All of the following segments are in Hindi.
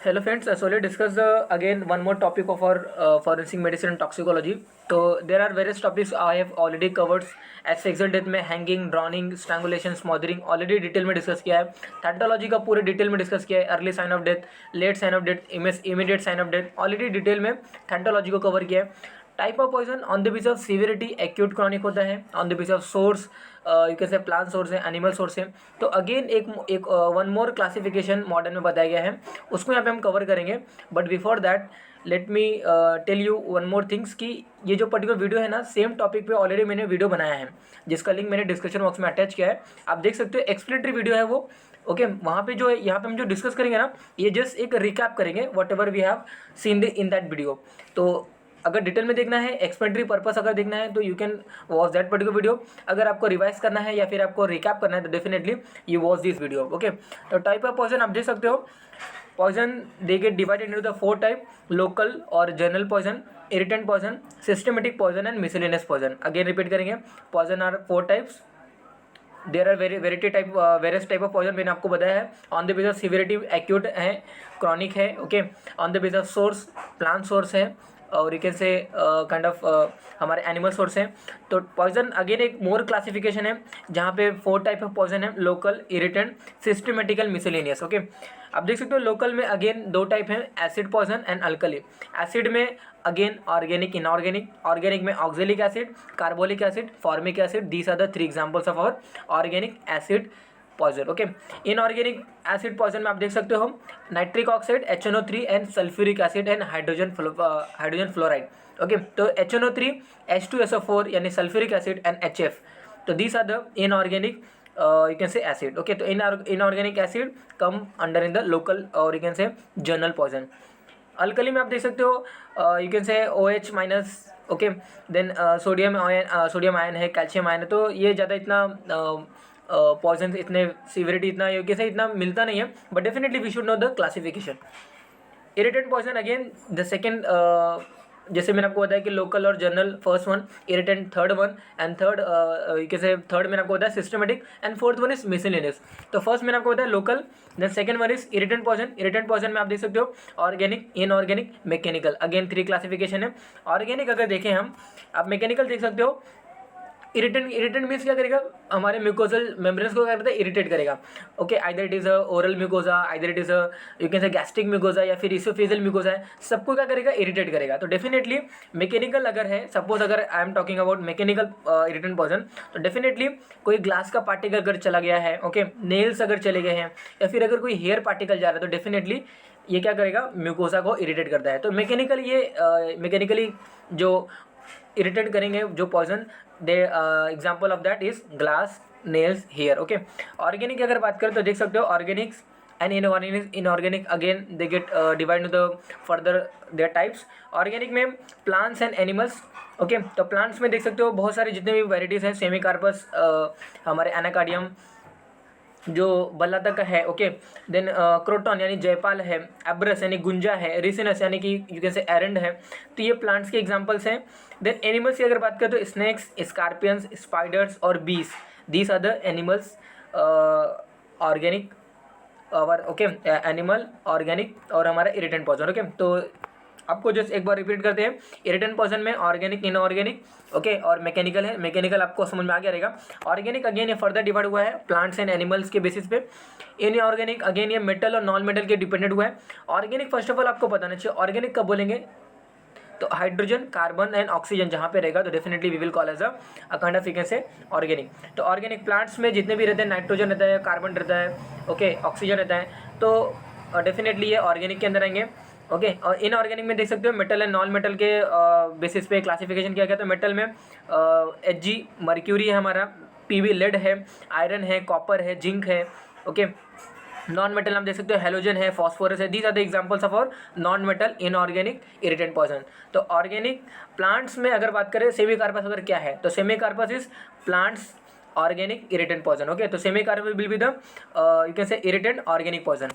Hello friends, so let's discuss again one more topic of our forensic medicine and toxicology. So there are various topics I have already covered. as sexual death में hanging, drowning, strangulation, smothering already detail में डिस्कस किया है. थैटोलॉजी का पूरे डिटेल में डिस्कस किया है. Early sign of death, late sign of death, immediate sign of death already detail में थैटोलॉजी को कवर किया है. Type of poison on the basis of severity acute chronic होता है. On the basis of source you can say plant source है, एनिमल सोर्स है. तो अगेन एक वन मोर क्लासिफिकेशन मॉडर्न में बताया गया है, उसको यहाँ पे हम कवर करेंगे. But before that let me tell you one more things कि ये जो पर्टिकुलर वीडियो है ना, सेम टॉपिक पे ऑलरेडी मैंने वीडियो बनाया है जिसका लिंक मैंने डिस्क्रिप्शन बॉक्स में अटैच किया है. आप देख सकते हो, एक्सप्लेनेटरी वीडियो है वो. ओके वहाँ पे जो है, यहाँ पे हम जो डिस्कस करेंगे ना, ये जस्ट एक रिकैप करेंगे whatever we have seen in that video. तो अगर डिटेल में देखना है, एक्सप्लेनेटरी पर्पस अगर देखना है, तो you can watch that particular video. अगर आपको रिवाइज करना है या फिर आपको रिकैप करना है तो definitely you watch this video. Okay तो टाइप ऑफ पॉइजन आप देख सकते हो. Poison they get divided into the 4 type: local और general poison, irritant poison, systematic poison and miscellaneous poison. Again repeat करेंगे, poison are 4 types. There are various type of poison मैंने आपको बताया है. On the base of severity acute है, क्रॉनिक है. Okay on the base of source plant source है, और यू कैन से काइंड ऑफ हमारे एनिमल सोर्स हैं. तो पॉइजन अगेन एक मोर क्लासिफिकेशन है जहाँ पे 4 टाइप ऑफ पॉइजन है: local, irritant, systematical, miscellaneous. Okay आप देख सकते हो लोकल में अगेन 2 टाइप हैं: acid poison and alkali. Acid में अगेन ऑर्गेनिक, इनऑर्गेनिक. ऑर्गेनिक में oxalic acid, carbolic acid, formic acid. These are the 3 examples of our organic acid poison. Okay inorganic acid poison में आप देख सकते हो nitric oxide, HNO3 and sulphuric acid and hydrogen fluoride. Okay तो HNO3, H2SO4 यानी सल्फ्यूरिक एसिड एंड HF. तो these are the inorganic you can say acid. Okay तो inorganic acid come under in the local और you can say general poison. Alkali में आप देख सकते हो you can say OH minus. Okay then sodium ion है, कैल्शियम आयन है. तो ये ज़्यादा इतना पॉइजन इतने सीवियरिटी इतना यू कैन से इतना मिलता नहीं है, but definitely we should know the classification. Irritant poison again the second, जैसे मैंने आपको बताया कि लोकल और general first one, irritant third one, and third कैसे थर्ड मैंने आपको बताया systematic, and fourth one is miscellaneous. तो फर्स्ट मैंने आपको बताया local, then second one is irritant poison. Irritant poison में आप देख सकते हो organic, inorganic, mechanical. Again 3 classification है. ऑर्गेनिक अगर देखें हम, आप मैकेनिकल देख सकते हो. इरिटेंट मीन्स क्या करेगा, हमारे म्यूकोजल मेम्ब्रेन्स को क्या करता है, इरिटेट करेगा. Okay either it is a oral mucosa, either it is a you can से गैस्ट्रिक म्यूकोजा या फिर इसोफेजियल म्यूकोजा है, सबको क्या करेगा, इरिटेट करेगा. तो डेफिनेटली मैकेनिकल अगर है, सपोज अगर I am talking about mechanical irritant poison, तो डेफिनेटली कोई ग्लास का पार्टिकल अगर चला गया है, ओके नेल्स अगर चले गए हैं, या फिर अगर कोई हेयर पार्टिकल जा रहा है, तो डेफिनेटली ये क्या करेगा, म्यूकोसा को इरिटेट करता है. तो मैकेनिकल ये मैकेनिकली जो इरिटेट करेंगे जो poison, the example of that is glass, nails, hair. Okay organic की अगर बात करें तो देख सकते हो organics and inorganic again they get divide the further their types. Organic में प्लांट्स एंड एनिमल्स. ओके तो प्लांट्स में देख सकते हो बहुत सारे जितने भी वेराइटीज़ हैं, सेमिकार्पस, हमारे एनाकार्डियम जो बल्ला तक का है. ओके देन क्रोटॉन यानी जयपाल है, एब्रस यानी गुंजा है, रिसिनस यानी कि यू कैन से एरंड है. तो ये प्लांट्स के एग्जांपल्स हैं. देन एनिमल्स की अगर बात करें तो स्नेक्स, स्कॉर्पियंस, स्पाइडर्स और bees. These are the animals organic और ओके एनिमल, ऑर्गेनिक और हमारा इरिटेंट पॉइजन. ओके तो आपको जस्ट एक बार रिपीट करते हैं. इरिटेंट पॉइजन में ऑर्गेनिक, इनऑर्गेनिक, ओके और मैकेनिकल है. मैकेनिकल आपको समझ में आ गया रहेगा. ऑर्गेनिक अगेन ये फर्दर डिवाइड हुआ है प्लांट्स एंड एनिमल्स के बेसिस पे. इनऑर्गेनिक अगेन ये मेटल और नॉन मेटल के डिपेंडेंट हुआ है. ऑर्गेनिक फर्स्ट ऑफ ऑल आपको बताना चाहिए ऑर्गेनिक कब बोलेंगे, तो हाइड्रोजन, कार्बन एंड ऑक्सीजन जहाँ पे रहेगा तो definitely we will call as a kind of you can say organic. तो ऑर्गेनिक प्लांट्स में जितने भी रहते हैं, नाइट्रोजन रहता है, कार्बन रहता है, ओके ऑक्सीजन रहता है, तो डेफिनेटली ये ऑर्गेनिक के अंदर आएंगे. ओके और इनऑर्गेनिक में देख सकते हो मेटल एंड नॉन मेटल के बेसिस पे क्लासिफिकेशन किया गया. तो मेटल में Hg मर्क्यूरी है हमारा, Pb लेड है, आयरन है, कॉपर है, जिंक है. ओके नॉन मेटल हम देख सकते हो हेलोजन है, फॉस्फोरस है. These are the examples of और non metal inorganic irritant poison. तो ऑर्गेनिक प्लांट्स में अगर बात करें, सेमीकार्पस अगर क्या है, तो semecarpus is plants organic irritant poison. Okay तो semecarpus will be the you can say irritant organic poison.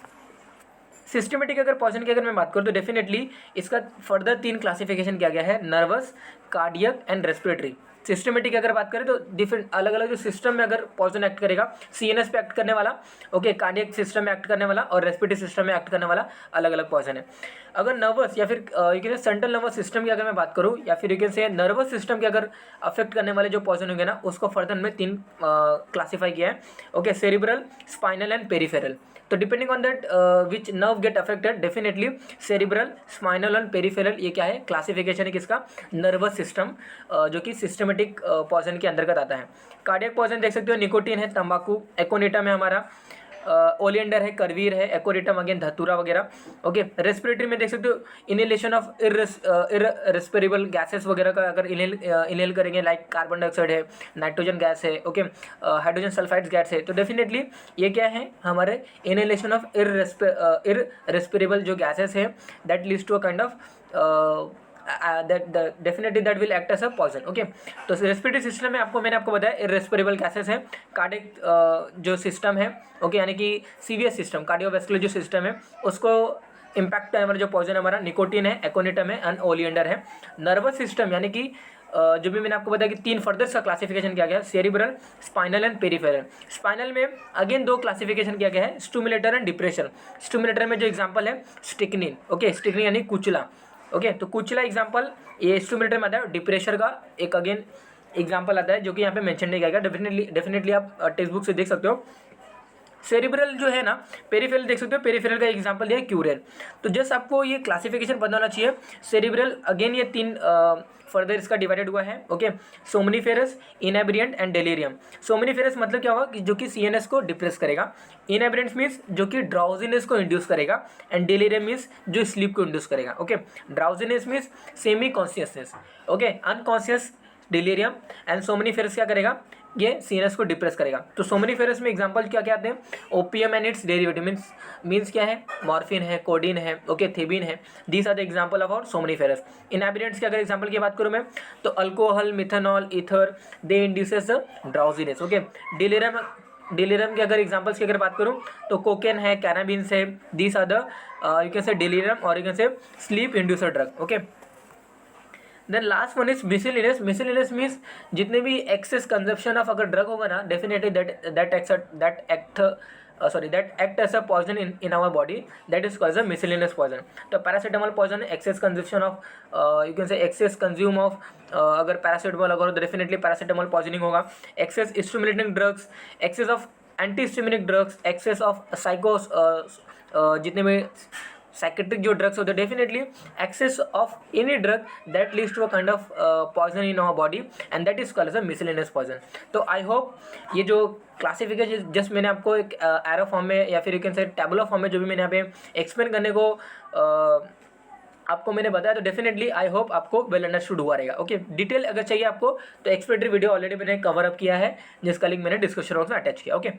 Systematic अगर पॉइजन की अगर मैं बात करूँ तो डेफिनेटली इसका फर्दर 3 क्लासिफिकेशन किया गया है: nervous, cardiac and respiratory. Systematic अगर बात करें तो डिफरेंट अलग अलग जो सिस्टम में अगर पॉइजन एक्ट करेगा, सीएनएस पे एक्ट करने वाला, ओके, कार्डियक सिस्टम में एक्ट करने वाला और रेस्पिरेटरी सिस्टम में एक्ट करने वाला अलग अलग पॉइजन है। अगर नर्वस या फिर यू कैन से सेंट्रल नर्वस सिस्टम की अगर मैं बात करूँ या फिर यू कैन से नर्वस सिस्टम के अगर अफेक्ट करने वाले जो पॉइजन होंगे ना, उसको फर्दर में 3 क्लासीफाई किया है, okay, cerebral, spinal and peripheral. तो depending on that which nerve get affected, definitely cerebral, spinal and peripheral, ये क्या है, क्लासिफिकेशन है किसका, नर्वस सिस्टम, जो कि सिस्टमेटिक पॉइजन के अंतर्गत आता है। कार्डियक पॉइजन देख सकते हो, निकोटीन है, तंबाकू, एकोनिटम है हमारा, ओलियंडर है, करवीर है, एकोरिटम अगेन धतूरा वगैरह, ओके। रेस्पिरेटरी में देख सकते हो, इनहेलेशन ऑफ इररेस्पिरेबल गैसेस वगैरह का अगर इनहेल करेंगे, लाइक कार्बन डाइऑक्साइड है, नाइट्रोजन गैस है, ओके, हाइड्रोजन सल्फाइड गैस है, तो डेफिनेटली ये क्या है, हमारे इनहेलेशन ऑफ इररेस्पिरेबल जो गैसेस है, that leads to a kind of definitely that will act as a poison, okay. तो रेस्पिरेटरी सिस्टम में मैंने आपको बताया इररेस्पिरेबल गैसेस है, कार्डियक जो सिस्टम है, ओके, यानी कि सीवीएस सिस्टम, कार्डियोवैस्कुलर जो सिस्टम है, उसको इम्पैक्ट करने वाला जो पॉइजन हमारा निकोटीन है, एकोनिटम है एंड ओलियंडर है। नर्वस सिस्टम यानी कि जो भी मैंने आपको बताया कि 3 फर्दर सा क्लासिफिकेशन किया गया है, cerebral, spinal and peripheral. Spinal में अगेन 2 क्लासिफिकेशन किया गया है, स्टिमुलेटर एंड डिप्रेशन। स्टिमुलेटर में जो एग्जांपल है स्टिक्निन, ओके, स्टिक्निन यानी कुचला, ओके, तो कुचला एग्जांपल ये स्टिमुलेटर में आता है। डिप्रेशर का एक अगेन एग्जांपल आता है जो कि यहाँ पे मेंशन नहीं किया गया, डेफिनेटली आप टेक्स्ट बुक से देख सकते हो। सेरिब्रल जो है ना, पेरिफेरल देख सकते हो, पेरिफेरल का एग्जांपल दिया है क्यूरेन। तो जस्ट आपको ये क्लासिफिकेशन बनाना चाहिए। सेरिब्रल अगेन ये 3 फर्दर इसका डिवाइडेड हुआ है, ओके, सोमनीफेरस, इनएब्रिएंट एंड डेलीरियम। सोमनीफेरस मतलब क्या होगा कि जो कि सीएनएस को डिप्रेस करेगा, इनएब्रिएंट मीन्स जो कि ड्राउजीनेस को इंड्यूस करेगा एंड डेलीरियम मीन्स जो स्लीप को इंड्यूस करेगा, okay. Drowsiness means semi consciousness, okay, unconscious delirium, and somniferous क्या करेगा, ये सीएनएस को डिप्रेस करेगा। तो सोमनीफेरस में एग्जांपल क्या क्या आते हैं, opium and its derivative means क्या है, मॉर्फिन है, कोडीन है, ओके, थेबिन है, these are the example of our somniferous. Inhabitants की अगर एग्जांपल की बात करूं मैं, तो alcohol, methanol, ether, they induces the drowsiness, okay. Delirium के अगर एग्जांपल्स की अगर बात करूं तो कोकेन है, कैनाबिन्स है, these are the you can say delirium और you can say sleep inducer drug, okay. Then last one is miscellaneous. Miscellaneous means जितने भी एक्सेस कंजप्शन ऑफ अगर ड्रग होगा ना, definitely that act as a poison in our body, that is called a miscellaneous poison. तो paracetamol poison, excess consumption of you can say excess consume of अगर पैरासीटामोल अगर तो डेफिनेटली पैरासीटामोल पॉइजनिंग होगा। Access stimulating drugs, excess of anti stimulating drugs, excess of साइकोस जितने भी साइकेट्रिक जो ड्रग्स होते हैं, definitely excess of any drug that leads to a kind of poison in our body and that is called as a miscellaneous poison. तो आई होप ये जो क्लासिफिकेशन जस्ट मैंने आपको एक एरो फॉर्म में या फिर यू कैन से टैबुलर फॉर्म में जो भी मैंने यहाँ पे एक्सप्लेन करने को आपको मैंने बताया, तो डेफिनेटली आई होप आपको वेल अंडरस्टूड हुआ रहेगा, ओके। डिटेल अगर चाहिए आपको तो एक्सप्लेनेटरी वीडियो ऑलरेडी मैंने कवर अप किया है, जिसका लिंक मैंने डिस्क्रिप्शन बॉक्स में अटैच किया, ओके।